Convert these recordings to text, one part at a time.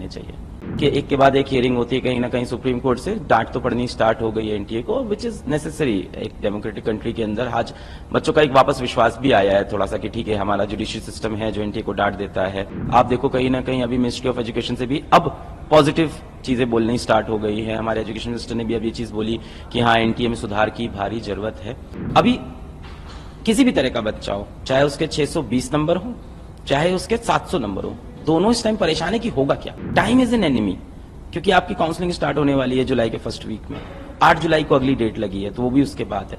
चाहिए कि एक के बाद एक हियरिंग होती है, कहीं ना कहीं सुप्रीम कोर्ट से डांट तो पड़नी स्टार्ट हो गई है एनटीए को, विच इज नेसेसरी। एक डेमोक्रेटिक कंट्री के अंदर आज बच्चों का एक वापस विश्वास भी आया है थोड़ा सा कि ठीक है हमारा जुडिशियल सिस्टम है जो एनटीए को डांट देता है। आप देखो कहीं ना कहीं अभी मिनिस्ट्री ऑफ एजुकेशन से भी अब पॉजिटिव चीजें बोलनी स्टार्ट हो गई है। हमारे एजुकेशन मिनिस्टर ने भी अब ये चीज बोली कि हाँ एनटीए में सुधार की भारी जरूरत है। अभी किसी भी तरह का बच्चा हो, चाहे उसके 620 नंबर हो चाहे उसके 700 नंबर हो, दोनों इस टाइम परेशान है कि होगा क्या। टाइम इज एन एनिमी, क्योंकि आपकी काउंसलिंग स्टार्ट होने वाली है जुलाई के फर्स्ट वीक में। 8 जुलाई को अगली डेट लगी है, तो वो भी उसके बाद है।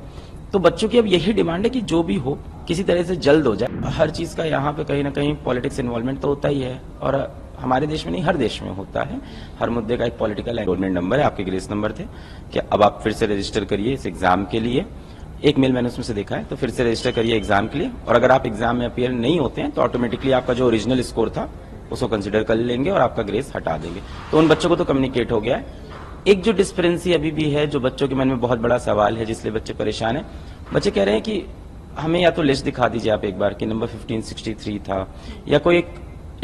तो बच्चों की अब यही डिमांड है कि जो भी हो किसी तरह से जल्द हो जाए। हर चीज का यहाँ पे कहीं ना कहीं पॉलिटिक्स इन्वॉल्वमेंट तो होता ही है, और हमारे देश में नहीं हर देश में होता है। हर मुद्दे का एक पॉलिटिकल एनरोलमेंट नंबर है। आपके ग्रेस नंबर थे कि अब आप फिर से रजिस्टर करिए इस एग्जाम के लिए। एक मेल मैंने उसमें से देखा है, तो फिर से रजिस्टर करिए एग्जाम के लिए। और अगर आप एग्जाम में अपीयर नहीं होते हैं तो ऑटोमेटिकली आपका जो ओरिजिनल स्कोर था उसको कंसिडर कर लेंगे और आपका ग्रेस हटा देंगे। तो उन बच्चों को तो कम्युनिकेट हो गया है। एक जो डिस्पेरेंसी अभी भी है, जो बच्चों के मन में बहुत बड़ा सवाल है, जिसलिए बच्चे परेशान हैं, बच्चे कह रहे हैं कि हमें या तो लिस्ट दिखा दीजिए आप एक बार कि नंबर 1563 था, या कोई एक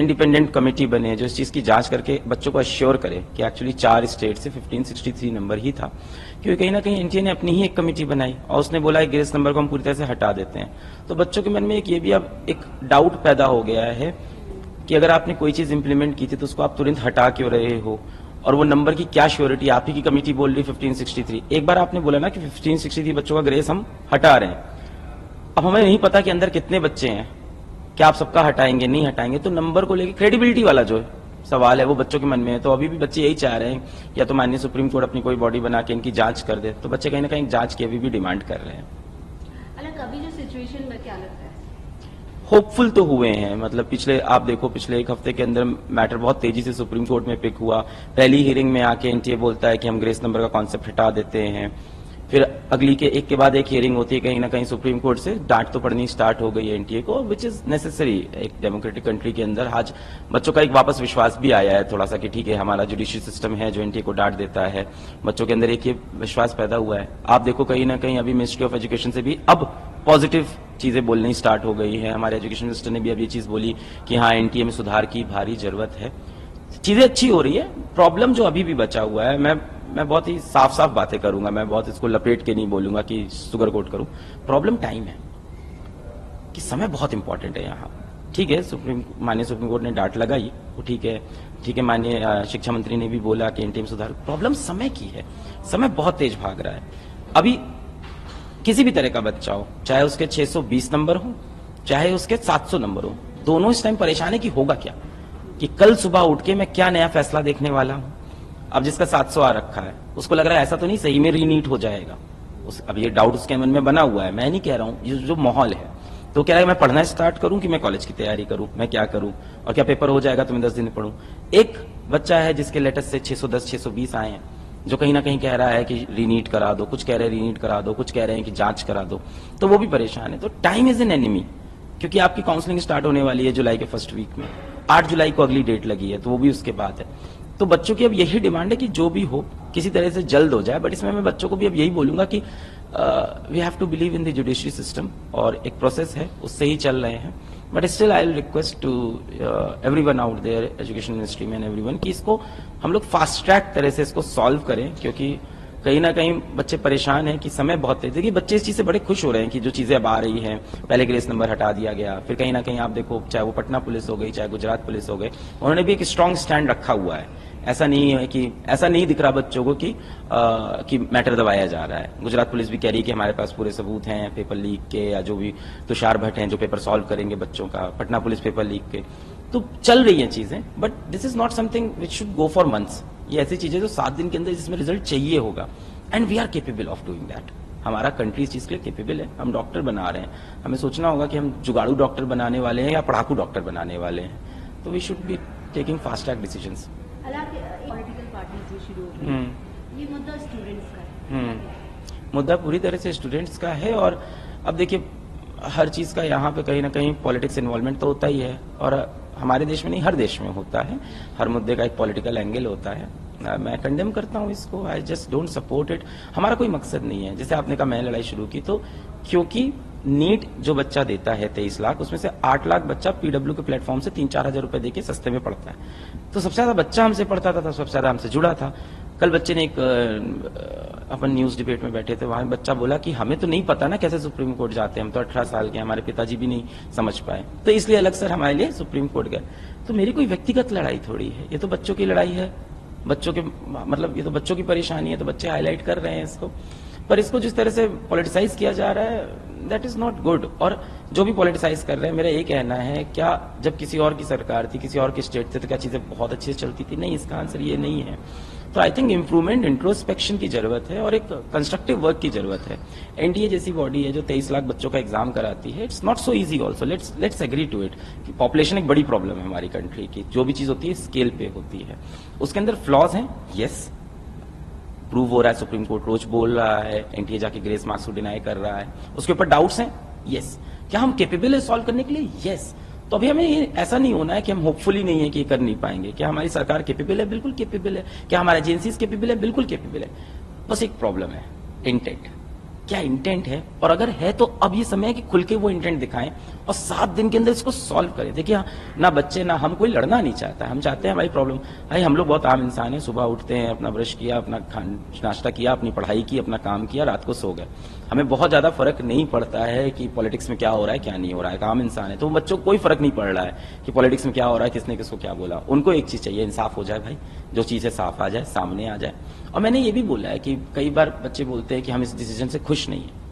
इंडिपेंडेंट कमेटी बने जो इस चीज की जांच करके बच्चों को अश्योर करे कि एक्चुअली 4 स्टेट से 1563 नंबर ही था। क्योंकि कहीं ना कहीं एनटीए ने अपनी ही एक कमेटी बनाई और उसने बोला है ग्रेस नंबर को हम पूरी तरह से हटा देते हैं। तो बच्चों के मन में एक ये भी अब एक डाउट पैदा हो गया है कि अगर आपने कोई चीज इंप्लीमेंट की थी तो उसको आप तुरंत हटा क्यों रहे हो, और वो नंबर की क्या श्योरिटी। आप ही की कमेटी बोल रही 1563, एक बार आपने बोला ना कि 1563 बच्चों का ग्रेस हम हटा रहे हैं। अब हमें नहीं पता कि अंदर कितने बच्चे हैं, क्या आप सबका हटाएंगे नहीं हटाएंगे। तो नंबर को लेकर क्रेडिबिलिटी वाला जो सवाल है वो बच्चों के मन में है। तो अभी भी बच्चे यही चाह रहे हैं या तो माननीय सुप्रीम कोर्ट अपनी कोई बॉडी बना के इनकी जांच कर दे। तो बच्चे कहीं ना कहीं जांच की अभी भी डिमांड कर रहे हैं। अलग अभी जो सिचुएशन में क्या लगता है, होपफुल तो हुए हैं। मतलब पिछले आप देखो पिछले एक हफ्ते के अंदर मैटर बहुत तेजी से सुप्रीम कोर्ट में पिक हुआ। पहली हियरिंग में आके एनटीए बोलता है कि हम ग्रेस नंबर का कॉन्सेप्ट हटा देते हैं। फिर अगली के एक के बाद एक हियरिंग होती है, कहीं ना कहीं सुप्रीम कोर्ट से डांट तो पड़नी स्टार्ट हो गई है एनटीए को, विच इज नेसेसरी। एक डेमोक्रेटिक कंट्री के अंदर आज बच्चों का एक वापस विश्वास भी आया है थोड़ा सा कि ठीक है हमारा जुडिशियल सिस्टम है जो एनटीए को डांट देता है। बच्चों के अंदर एक ये विश्वास पैदा हुआ है। आप देखो कहीं ना कहीं अभी मिनिस्ट्री ऑफ एजुकेशन से भी अब पॉजिटिव चीजें बोलनी स्टार्ट हो गई है। हमारे एजुकेशन मिनिस्टर ने भी अब ये चीज बोली कि हाँ एनटीए में सुधार की भारी जरूरत है। चीजें अच्छी हो रही है। प्रॉब्लम जो अभी भी बचा हुआ है, मैं बहुत ही साफ साफ बातें करूंगा, मैं बहुत इसको लपेट के नहीं बोलूंगा कि सुगर कोट करूं। प्रॉब्लम टाइम है कि समय बहुत इंपॉर्टेंट है यहाँ। ठीक है माननीय सुप्रीम कोर्ट ने डांट लगाई, वो ठीक है माननीय शिक्षा मंत्री ने भी बोला कि एनटीए में सुधार। प्रॉब्लम समय की है, समय बहुत तेज भाग रहा है। अभी किसी भी तरह का बच्चा हो, चाहे उसके 620 नंबर हो चाहे उसके 700 नंबर हो, दोनों इस टाइम परेशान है कि होगा क्या, कि कल सुबह उठ के मैं क्या नया फैसला देखने वाला हूं। अब जिसका 700 आ रखा है उसको लग रहा है ऐसा तो नहीं सही में रीनीट हो जाएगा। अब ये डाउट उसके मन में बना हुआ है। मैं नहीं कह रहा हूं, ये जो माहौल है, तो कह रहा है मैं पढ़ना स्टार्ट करूं कि मैं कॉलेज की तैयारी करूं, मैं क्या करूं, और क्या पेपर हो जाएगा तो मैं 10 दिन पढ़ूं। एक बच्चा है जिसके लेटेस्ट से 610 620 आए हैं, जो कहीं ना कहीं कह रहा है कि रीनीट करा दो, कुछ कह रहे हैं रीनीट करा दो, कुछ कह रहे हैं कि जांच करा दो, तो वो भी परेशान है। तो टाइम इज एन एनिमी, क्योंकि आपकी काउंसलिंग स्टार्ट होने वाली है जुलाई के फर्स्ट वीक में। 8 जुलाई को अगली डेट लगी है, तो वो भी उसके बाद है। तो बच्चों की अब यही डिमांड है कि जो भी हो किसी तरह से जल्द हो जाए। बट इसमें मैं बच्चों को भी अब यही बोलूंगा कि we have to believe in the judiciary system, और एक प्रोसेस है उससे ही चल रहे हैं। But still I will request to everyone out there, education ministry में एवरीवन, कि इसको हम लोग फास्ट ट्रैक तरह से इसको सॉल्व करें, क्योंकि कहीं ना कहीं बच्चे परेशान हैं कि समय बहुत तेज। देखिए बच्चे इस चीज से बड़े खुश हो रहे हैं कि जो चीजें अब आ रही हैं, पहले ग्रेस नंबर हटा दिया गया, फिर कहीं ना कहीं आप देखो चाहे वो पटना पुलिस हो गई चाहे गुजरात पुलिस हो गए, उन्होंने भी एक स्ट्रांग स्टैंड रखा हुआ है। ऐसा नहीं है कि ऐसा नहीं दिख रहा बच्चों को कि मैटर दबाया जा रहा है। गुजरात पुलिस भी कह रही है कि हमारे पास पूरे सबूत हैं पेपर लीक के, या जो भी तुषार भट्ट हैं जो पेपर सॉल्व करेंगे बच्चों का, पटना पुलिस पेपर लीक के। तो चल रही हैं चीजें, but this is not something which should go for months. ये ऐसी चीजें जो 7 दिन के अंदर जिसमें रिजल्ट चाहिए होगा, and we are capable of doing that. हमारा कंट्री इस चीज के लिए केपेबल है। हम डॉक्टर बना रहे हैं, हमें सोचना होगा कि हम जुगाड़ू डॉक्टर बनाने वाले हैं या पढ़ाकू डॉक्टर बनाने वाले हैं। तो we should be taking fast track decisions. Political party जो शुरू हो गई, ये मुद्दा स्टूडेंट्स का है। मुद्दा पूरी तरह से स्टूडेंट्स का है। और अब देखिए हर चीज का यहाँ पे कहीं ना कहीं पॉलिटिक्स इन्वॉल्वमेंट तो होता ही है, और हमारे देश में नहीं हर देश में होता है। हर मुद्दे का एक पॉलिटिकल एंगल होता है। मैं कंडेम करता हूँ इसको, I just don't support it. हमारा कोई मकसद नहीं है, जैसे आपने कहा मैं लड़ाई शुरू की, तो क्योंकि नीट जो बच्चा देता है 23 लाख, उसमें से 8 लाख बच्चा पीडब्ल्यू के प्लेटफॉर्म से 3-4 हजार रुपए देके सस्ते में पढ़ता है। तो सबसे ज्यादा बच्चा हमसे पढ़ता था, सबसे ज्यादा हमसे जुड़ा था। कल बच्चे ने अपन न्यूज डिबेट में बैठे थे, वहां बच्चा बोला कि हमें तो नहीं पता ना कैसे सुप्रीम कोर्ट जाते हैं, हम तो 18 साल के, हमारे पिताजी भी नहीं समझ पाए, तो इसलिए अलग सर हमारे लिए सुप्रीम कोर्ट गए। तो मेरी कोई व्यक्तिगत लड़ाई थोड़ी है, ये तो बच्चों की लड़ाई है, बच्चों के मतलब ये तो बच्चों की परेशानी है, तो बच्चे हाईलाइट कर रहे हैं इसको। पर इसको जिस तरह से पॉलिटिसाइज किया जा रहा है, दैट इज नॉट गुड। और जो भी पॉलिटिसाइज कर रहे हैं, मेरा ये कहना है, क्या जब किसी और की सरकार थी, किसी और की स्टेट थी, तो क्या चीजें बहुत अच्छी से चलती थी? नहीं, इसका आंसर ये नहीं है। तो आई थिंक इंप्रूवमेंट, इंट्रोस्पेक्शन की जरूरत है और एक कंस्ट्रक्टिव वर्क की जरूरत है। एनडीए जैसी बॉडी है जो 23 लाख बच्चों का एग्जाम कराती है, it's not so easy also, let's agree to it. Population एक बड़ी प्रॉब्लम है हमारी कंट्री की, जो भी चीज होती है स्केल पे होती है, उसके अंदर फ्लॉज हैं, यस, प्रूव हो रहा है, सुप्रीम कोर्ट रोज बोल रहा है, एनटीए जाके ग्रेस मार्क्स को डिनाई कर रहा है, उसके ऊपर डाउट्स हैं, यस। क्या हम केपेबल है सॉल्व करने के लिए? यस। तो अभी हमें ये ऐसा नहीं होना है कि हम होपफुली नहीं है कि ये कर नहीं पाएंगे। क्या हमारी सरकार केपेबल है? बिल्कुल केपेबल है। क्या हमारी एजेंसीज केपेबल है? बिल्कुल केपेबल है। बस एक प्रॉब्लम है, इंटेंट। क्या इंटेंट है? और अगर है तो अब ये समय है कि खुल के वो इंटेंट दिखाएं और 7 दिन के अंदर इसको सॉल्व करें। देखिए, ना बच्चे ना हम, कोई लड़ना नहीं चाहता है, हम चाहते हैं हमारी प्रॉब्लम। भाई हम लोग बहुत आम इंसान हैं, सुबह उठते हैं, अपना ब्रश किया, अपना नाश्ता किया, अपनी पढ़ाई की, अपना काम किया, रात को सो गए। हमें बहुत ज्यादा फर्क नहीं पड़ता है कि पॉलिटिक्स में क्या हो रहा है क्या नहीं हो रहा है। आम इंसान है तो बच्चों को कोई फर्क नहीं पड़ रहा है कि पॉलिटिक्स में क्या हो रहा है, किसने किसको क्या बोला। उनको एक चीज चाहिए, इंसाफ हो जाए भाई, जो चीजें साफ आ जाए, सामने आ जाए। और मैंने ये भी बोला है कि कई बार बच्चे बोलते हैं कि हम इस डिसीजन से खुश नहीं है।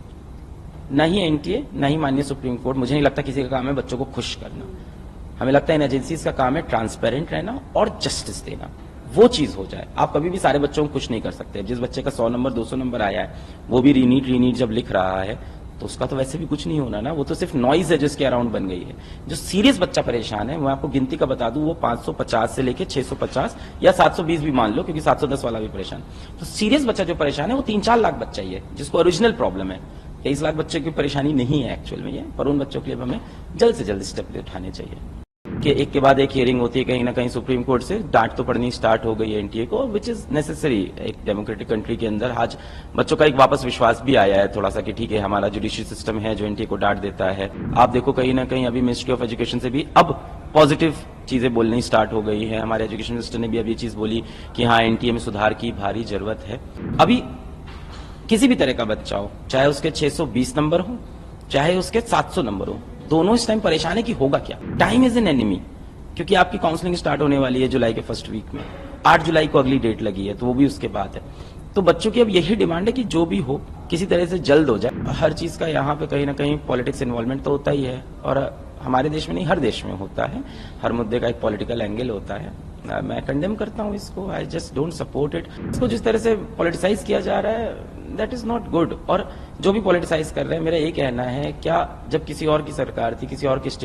न ही एनटीए, न ही माननीय सुप्रीम कोर्ट, मुझे नहीं लगता किसी का काम है बच्चों को खुश करना। हमें लगता है इन एजेंसीज का काम है ट्रांसपेरेंट रहना और जस्टिस देना, वो चीज हो जाए। आप कभी भी सारे बच्चों को खुश नहीं कर सकते। जिस बच्चे का 100 नंबर 200 नंबर आया है, वो भी रीनीट जब लिख रहा है, तो उसका तो वैसे भी कुछ नहीं होना ना, वो तो सिर्फ नॉइज है जिसके अराउंड बन गई है। जो सीरियस बच्चा परेशान है, मैं आपको गिनती का बता दूं, वो 550 से लेके 650 या 720 भी मान लो, क्योंकि 710 वाला भी परेशान। तो सीरियस बच्चा जो परेशान है वो 3-4 लाख बच्चा ही है, जिसको ओरिजिनल प्रॉब्लम है। 23 लाख बच्चे की परेशानी नहीं है एक्चुअल में ये, पर उन बच्चों के लिए हमें जल्द से जल्द स्टेप उठाने चाहिए। कि एक के बाद एक हियरिंग होती है, कहीं ना कहीं सुप्रीम कोर्ट से डांट तो पड़नी स्टार्ट हो गई है एनटीए को, विच इज नेसेसरी एक डेमोक्रेटिक कंट्री के अंदर। आज बच्चों का एक वापस विश्वास भी आया है थोड़ा सा कि ठीक है, हमारा जुडिशियल सिस्टम है जो एनटीए को डांट देता है। आप देखो कहीं ना कहीं अभी मिनिस्ट्री ऑफ एजुकेशन से भी अब पॉजिटिव चीजें बोलनी स्टार्ट हो गई है। हमारे एजुकेशन मिनिस्टर ने भी अभी ये चीज बोली कि हाँ, एनटीए में सुधार की भारी जरूरत है। अभी किसी भी तरह का बच्चा हो, चाहे उसके 620 नंबर हो, चाहे उसके 700 नंबर हो, दोनों इस टाइम परेशान है कि होगा क्या। टाइम इज एन एनिमी, क्योंकि आपकी काउंसलिंग स्टार्ट होने वाली है जुलाई के फर्स्ट वीक में। 8 जुलाई को अगली डेट लगी है, तो वो भी उसके बाद है। तो बच्चों की अब यही डिमांड है कि जो भी हो किसी तरह से जल्द हो जाए। हर चीज का यहाँ पे कहीं ना कहीं पॉलिटिक्स इन्वॉल्वमेंट तो होता ही है, और हमारे देश में नहीं, हर देश में होता है। हर मुद्दे का एक पॉलिटिकल एंगल होता है। मैं कंडेम करता हूँ इसको, I just don't support it. इसको जिस तरह से पॉलिटिसाइज किया जा रहा है, दैट इज नॉट गुड। और जो भी पॉलिटिसाइज कर रहे हैं, मेरा ये कहना है, क्या जब किसी और की सरकार थी, किसी और की स्टेट